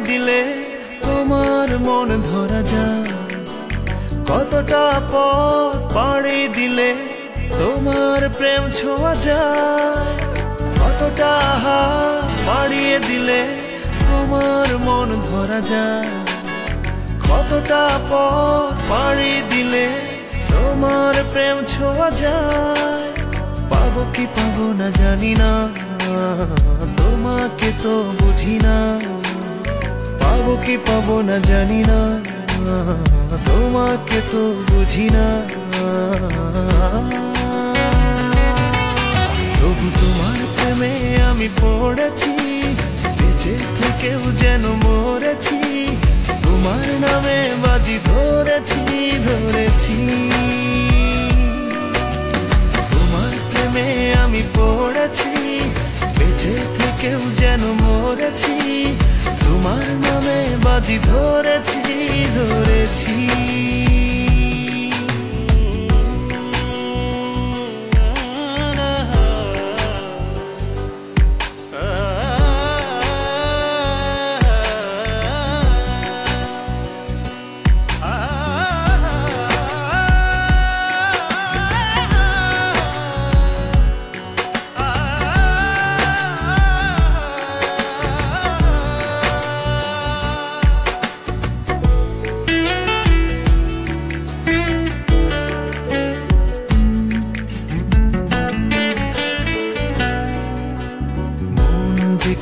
দিলে তোমার মন ধরা যায়, কতটা পথ পাড়ি দিলে তোমার প্রেম ছোঁয়া যায়, কতটা হাত বাড়িয়ে দিলে তোমার মন ধরা যায়, কতটা পথ পাড়ি দিলে তোমার প্রেম ছোঁয়া যায়। পাবো কি পাবো না জানি না, তোমাকে তো বুঝি না। পাবো কি পাবো না জানি না, তোমাকে তো বুঝি না। তবু তোমার প্রেমে আমি পড়েছি, বেঁচে থেকেও যেন মরেছি। তোমার নামে বাজি ধরেছি ধরেছি, তোমার প্রেমে আমি পড়েছি, বেঁচে থেকেও যেন মরেছি। তোমার নামে বাজি ধরেছি ধরেছি।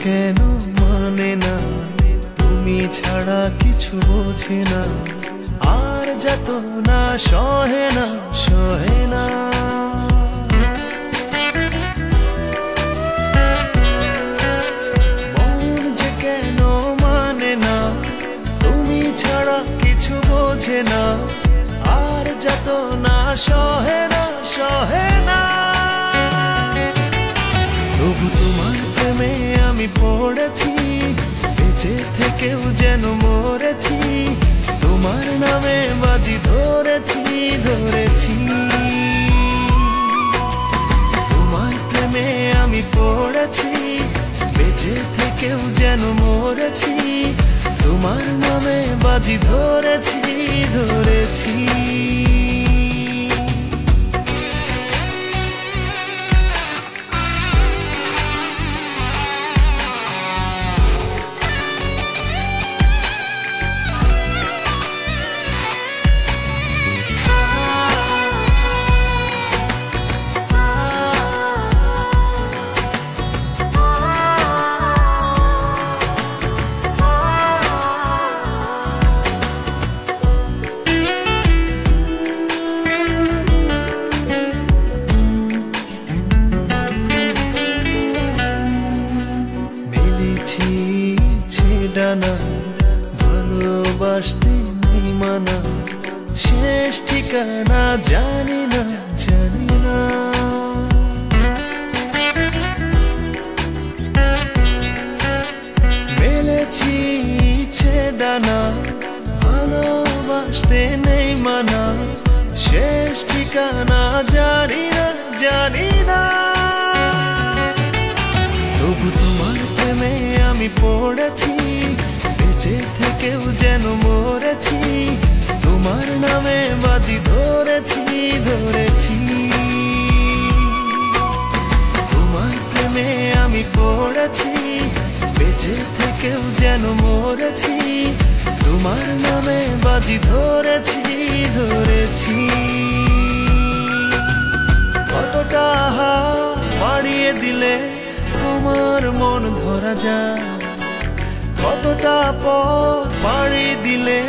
কেন মানে না, তুমি ছাড়া কিছু বোঝে না, আর যত না সহে না সহে না। মন যে কেন মানে না, তুমি ছাড়া কিছু বোঝে না, আর যত না সহে না সহে না। তবু তোমার প্রেমে আমি পড়েছি, বেঁচে থেকেও যেন মরেছি। তোমার নামে বাজি ধরেছি ধরেছি, তোমার প্রেমে আমি পড়েছি, বেঁচে থেকেও যেন মরেছি। তোমার নামে বাজি ধরেছি ধরেছি। ডানা ভালোবাসতে নেই মানা, শেষ ঠিকানা জানি না জানি না। মেলেছি ডানা ভালোবাসতে নেই মানা, শেষ ঠিকানা জানি না জানি না। তবু তোমার প্রেমে আমি পড়েছি, বেঁচে থেকেও যেন মরেছি। তোমার নামে বাজি ধরেছি ধরেছি, তোমার প্রেমে আমি পড়েছি, বেঁচে থেকেও যেন মরেছি। তোমার নামে বাজি ধরেছি ধরেছি। কতটা হাত বাড়িয়ে দিলে তোমার মন ধরা যায়, কতটা পথ পাড়ি দিলে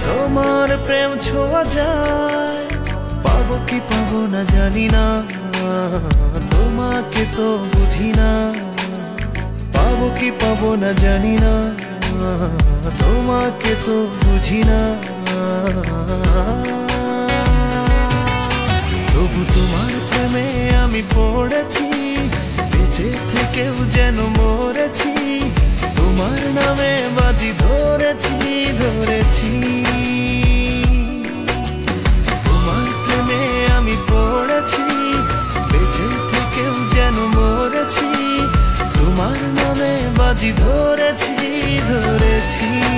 তোমার প্রেম ছোঁয়া যায়। পাবো কি পাবো না জানি না, তোমাকে তো বুঝি না। পাবো কি পাবো না জানি না, তোমাকে তো বুঝি না। তবু তোমার প্রেমে আমি পড়েছি, বেঁচে থেকেও যেন মরেছি। তোমার নামে বাজি ধরেছি ধরেছি, তোমার প্রেমে আমি পড়েছি, বেঁচে থেকেও যেন মরেছি। তোমার নামে বাজি ধরেছি ধরেছি। গেছি।